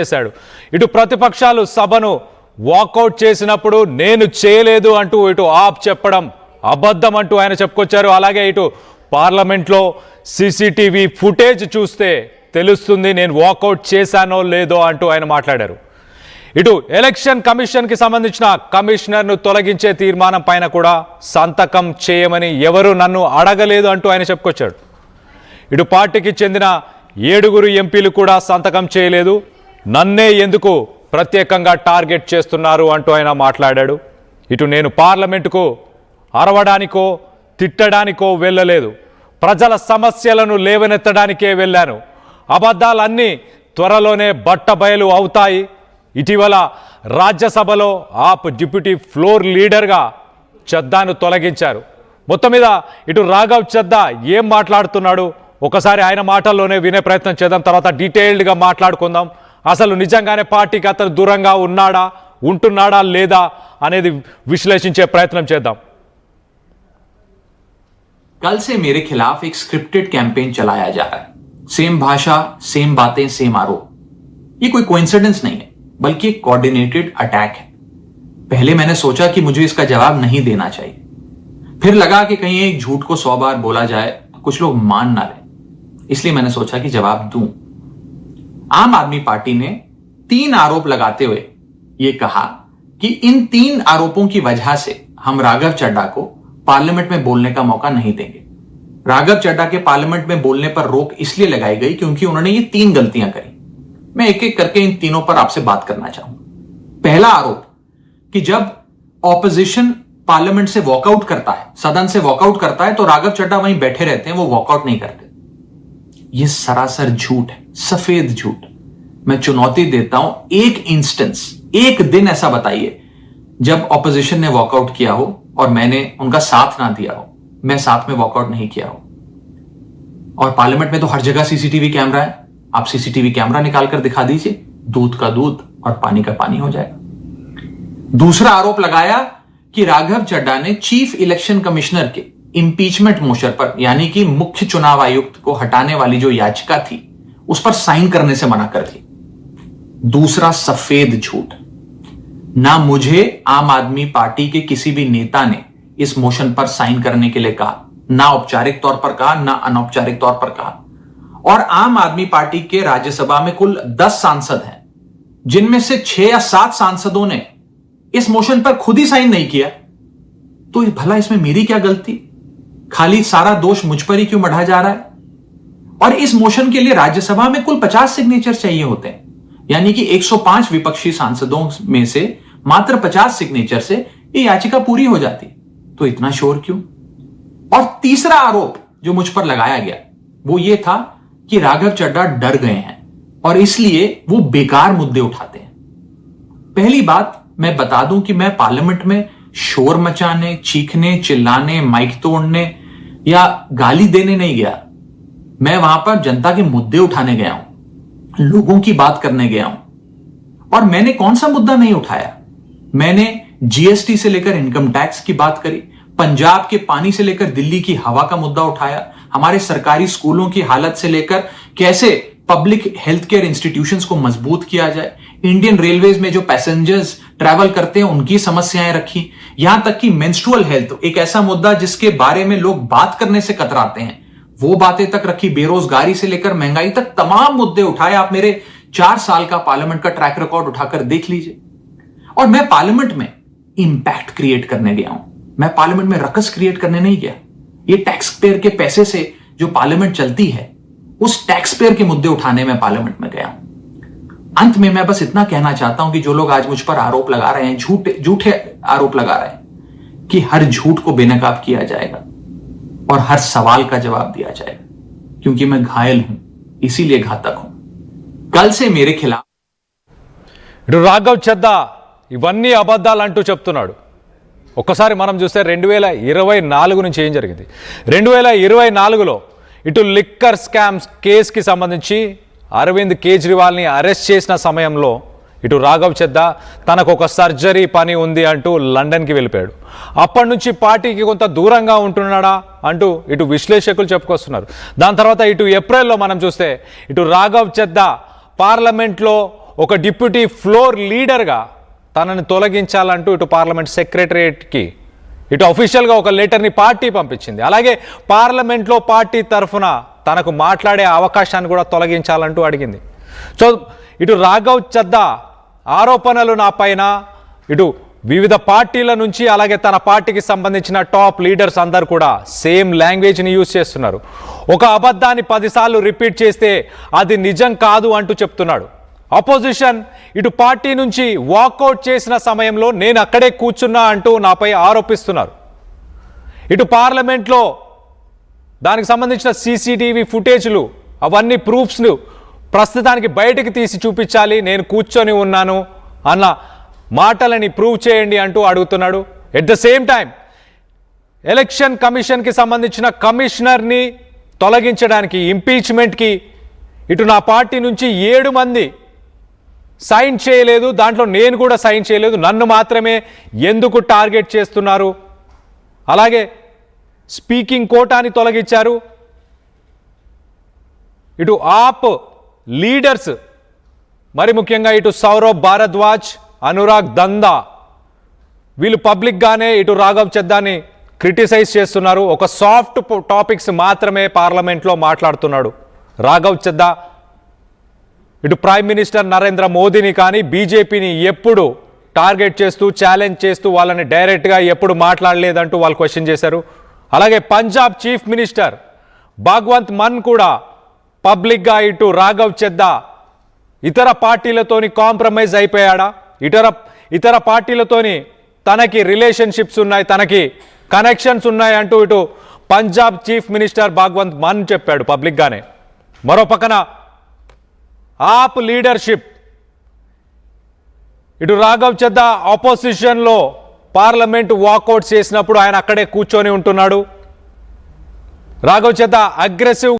చేశాడు. ఇటు ప్రతిపక్షాలు సభను వాకౌట్ చేసినప్పుడు నేను చేయలేదు అంటూ ఇటు ఆప్ చెప్పడం అబద్ధం అంటూ ఆయన చెప్పుకొచ్చారు. అలాగే ఇటు పార్లమెంట్లో సీసీటీవీ ఫుటేజ్ చూస్తే తెలుస్తుంది నేను వాకౌట్ చేశానో లేదో అంటూ ఆయన మాట్లాడారు. ఇటు ఎలక్షన్ కమిషన్కి సంబంధించిన కమిషనర్ను తొలగించే తీర్మానం పైన కూడా సంతకం చేయమని ఎవరు నన్ను అడగలేదు అంటూ ఆయన చెప్పుకొచ్చాడు. ఇటు పార్టీకి చెందిన 7 ఎంపీలు కూడా సంతకం చేయలేదు. నన్నే ఎందుకు ప్రత్యేకంగా టార్గెట్ చేస్తున్నారు అంటూ ఆయన మాట్లాడాడు. ఇటు నేను పార్లమెంటుకు అరవడానికో తిట్టడానికో వెళ్ళలేదు, ప్రజల సమస్యలను లేవనెత్తడానికే వెళ్ళాను. అబద్ధాలన్నీ త్వరలోనే బట్టబయలు అవుతాయి. ఇటీవల రాజ్యసభలో ఆప్ డిప్యూటీ ఫ్లోర్ లీడర్గా చద్దాను తొలగించారు. మొత్తం మీద ఇటు రాఘవ్ చద్దా ఏం మాట్లాడుతున్నాడు ఒకసారి ఆయన మాటల్లోనే వినే ప్రయత్నం చేద్దాం. తర్వాత డీటెయిల్డ్గా మాట్లాడుకుందాం. అసలు నిజంగానే పార్టీకి అతను దూరంగా ఉన్నాడా, ఉంటున్నాడా లేదా అనేది విశ్లేషించే ప్రయత్నం చేద్దాం. कल से मेरे खिलाफ एक स्क्रिप्टेड कैंपेन चलाया जा रहा है. सेम भाषा, सेम बातें, सेम आरोप. ये कोई कोइंसिडेंस नहीं है, बल्कि एक कोऑर्डिनेटेड अटैक है. पहले मैंने सोचा कि मुझे इसका जवाब नहीं देना चाहिए. फिर लगा कि कहीं एक झूठ को 100 बार बोला जाए तो कुछ लोग मान ना लें, इसलिए मैंने सोचा कि जवाब दूं. आम आदमी पार्टी ने 3 आरोप लगाते हुए यह कहा कि इन 3 आरोपों की वजह से हम राघव चड्ढा को पार्लियामेंट में बोलने का मौका नहीं देंगे. राघव चड्ढा के पार्लियामेंट में बोलने पर रोक इसलिए लगाई गई क्योंकि उन्होंने ये 3 गलतियां करी. मैं एक एक करके इन तीनों पर आपसे बात करना चाहूंगा. पहला आरोप कि जब ऑपोजिशन पार्लियामेंट से वॉकआउट करता है, सदन से वॉकआउट करता है, तो राघव चड्ढा वहीं बैठे रहते हैं, वो वॉकआउट नहीं करते. यह सरासर झूठ है, सफेद झूठ. मैं चुनौती देता हूं, एक इंस्टेंस, एक दिन ऐसा बताइए जब ऑपोजिशन ने वॉकआउट किया हो और मैंने उनका साथ ना दिया हो, मैं साथ में वॉकआउट नहीं किया हो. और पार्लियामेंट में तो हर जगह सीसीटीवी कैमरा है. आप सीसीटीवी कैमरा निकालकर दिखा दीजिए, दूध का दूध और पानी का पानी हो जाएगा. दूसरा आरोप लगाया कि राघव चड्ढा ने चीफ इलेक्शन कमिश्नर के इंपीचमेंट मोशन पर, यानी कि मुख्य चुनाव आयुक्त को हटाने वाली जो याचिका थी, उस पर साइन करने से मना कर दी. दूसरा सफेद झूठ. ना मुझे आम आदमी पार्टी के किसी भी नेता ने इस मोशन पर साइन करने के लिए कहा, ना औपचारिक तौर पर कहा, ना अनौपचारिक तौर पर कहा. और आम आदमी पार्टी के राज्यसभा में कुल 10 सांसद हैं, जिनमें से 6 या 7 सांसदों ने इस मोशन पर खुद ही साइन नहीं किया. तो भला इसमें मेरी क्या गलती? खाली सारा दोष मुझ पर ही क्यों मढ़ा जा रहा है? और इस मोशन के लिए राज्यसभा में कुल 50 सिग्नेचर चाहिए होते हैं, यानी कि 105 विपक्षी सांसदों में से मात्र 50 सिग्नेचर से ये याचिका पूरी हो जाती. तो इतना शोर क्यों? और तीसरा आरोप जो मुझ पर लगाया गया वो ये था कि राघव चड्ढा डर गए हैं और इसलिए वो बेकार मुद्दे उठाते हैं. पहली बात मैं बता दूं कि मैं पार्लियामेंट में शोर मचाने, चीखने, चिल्लाने, माइक तोड़ने या गाली देने नहीं गया. मैं वहां पर जनता के मुद्दे उठाने गया हूं, लोगों की बात करने गया हूं. और मैंने कौन सा मुद्दा नहीं उठाया? मैंने जीएसटी से लेकर इनकम टैक्स की बात करी, पंजाब के पानी से लेकर दिल्ली की हवा का मुद्दा उठाया, हमारे सरकारी स्कूलों की हालत से लेकर कैसे पब्लिक हेल्थ केयर इंस्टीट्यूशंस को मजबूत किया जाए, इंडियन रेलवेज में जो पैसेंजर्स ट्रैवल करते हैं उनकी समस्याएं रखी, यहां तक कि मेंस्ट्रुअल हेल्थ, एक ऐसा मुद्दा जिसके बारे में लोग बात करने से कतराते हैं, वो बातें तक रखी. बेरोजगारी से लेकर महंगाई तक तमाम मुद्दे उठाए. आप मेरे 4 साल का पार्लियामेंट का ट्रैक रिकॉर्ड उठाकर देख लीजिए. और मैं पार्लियामेंट में इंपैक्ट क्रिएट करने गया हूं, मैं पार्लियामेंट में रकस क्रिएट करने नहीं गया. ये टैक्स पेयर के पैसे से जो पार्लियामेंट चलती है, उस टैक्स पेयर के मुद्दे उठाने में पार्लियामेंट में गया हूं. अंत में मैं बस इतना कहना चाहता हूं कि जो लोग आज मुझ पर आरोप लगा रहे हैं, झूठे आरोप लगा रहे हैं, कि हर झूठ को बेनकाब किया जाएगा और हर सवाल का जवाब दिया जाएगा, क्योंकि मैं घायल हूं, इसीलिए घातक हूं. कल से मेरे खिलाफ రాఘవ్ చద్దా ఇవన్నీ అబద్ధాలు అంటూ చెప్తున్నాడు. ఒక్కసారి మనం చూస్తే 2024 నుంచి ఏం జరిగింది? 2024లో ఇటు లిక్కర్ స్కామ్స్ కేసుకి సంబంధించి అరవింద్ కేజ్రీవాల్ని అరెస్ట్ చేసిన సమయంలో ఇటు రాఘవ్ చద్దా తనకు ఒక సర్జరీ పని ఉంది అంటూ లండన్కి వెళ్ళిపోయాడు. అప్పటి నుంచి పార్టీకి కొంత దూరంగా ఉంటున్నాడా అంటూ ఇటు విశ్లేషకులు చెప్పుకొస్తున్నారు. దాని తర్వాత ఇటు ఏప్రిల్లో మనం చూస్తే ఇటు రాఘవ్ చద్దా పార్లమెంట్లో ఒక డిప్యూటీ ఫ్లోర్ లీడర్గా తనని తొలగించాలంటూ ఇటు పార్లమెంట్ సెక్రటరియట్కి ఇటు అఫీషియల్గా ఒక లెటర్ని పార్టీ పంపించింది. అలాగే పార్లమెంట్లో పార్టీ తరఫున తనకు మాట్లాడే అవకాశాన్ని కూడా తొలగించాలంటూ అడిగింది. సో ఇటు రాఘవ్ చద్దా ఆరోపణలు నా పైన ఇటు వివిధ పార్టీల నుంచి అలాగే తన పార్టీకి సంబంధించిన టాప్ లీడర్స్ అందరు కూడా సేమ్ లాంగ్వేజ్ని యూజ్ చేస్తున్నారు. ఒక అబద్ధాన్ని 10 సార్లు రిపీట్ చేస్తే అది నిజం కాదు అంటూ చెప్తున్నాడు. అపోజిషన్ ఇటు పార్టీ నుంచి వాకౌట్ చేసిన సమయంలో నేను అక్కడే కూర్చున్నా అంటూ నాపై ఆరోపిస్తున్నారు. ఇటు పార్లమెంట్లో దానికి సంబంధించిన సీసీటీవీ ఫుటేజ్లు అవన్నీ ప్రూఫ్స్ను ప్రస్తుతానికి బయటకు తీసి చూపించాలి, నేను కూర్చొని ఉన్నాను అన్న మాటలని ప్రూవ్ చేయండి అంటూ అడుగుతున్నాడు. At the same time election కమిషన్కి సంబంధించిన కమిషనర్ని తొలగించడానికి ఇంపీచ్మెంట్కి ఇటు నా పార్టీ నుంచి 7 మంది సైన్ చేయలేదు, దాంట్లో నేను కూడా సైన్ చేయలేదు, నన్ను మాత్రమే ఎందుకు టార్గెట్ చేస్తున్నారు? అలాగే స్పీకింగ్ కోటాని తొలగించారు. ఇటు ఆప్ లీడర్స్ మరి ముఖ్యంగా ఇటు సౌరవ్ భారద్వాజ్, అనురాగ్ దందా వీళ్ళు పబ్లిక్గానే ఇటు రాఘవ్ చద్దాని క్రిటిసైజ్ చేస్తున్నారు. ఒక సాఫ్ట్ టాపిక్స్ మాత్రమే పార్లమెంట్లో మాట్లాడుతున్నాడు రాఘవ్ చద్దా. ఇటు ప్రైమ్ మినిస్టర్ నరేంద్ర మోదీని కానీ బీజేపీని ఎప్పుడు టార్గెట్ చేస్తూ ఛాలెంజ్ చేస్తూ వాళ్ళని డైరెక్ట్గా ఎప్పుడు మాట్లాడలేదంటూ వాళ్ళు క్వశ్చన్ చేశారు. అలాగే పంజాబ్ చీఫ్ మినిస్టర్ భగవంత్ మాన్ కూడా పబ్లిక్గా ఇటు రాఘవ్ చద్దా ఇతర పార్టీలతోని కాంప్రమైజ్ అయిపోయాడా, ఇతర పార్టీలతోని తనకి రిలేషన్షిప్స్ ఉన్నాయి, తనకి కనెక్షన్స్ ఉన్నాయి అంటూ ఇటు పంజాబ్ చీఫ్ మినిస్టర్ భగవంత్ మాన్ చెప్పాడు పబ్లిక్గానే. మరో పక్కన ఆప్ లీడర్షిప్ ఇటు రాఘవ్ చద్దా ఆపోజిషన్లో పార్లమెంట్ వాకౌట్ చేసినప్పుడు ఆయన అక్కడే కూర్చొని ఉంటున్నాడు. రాఘవ్ చద్దా అగ్రెసివ్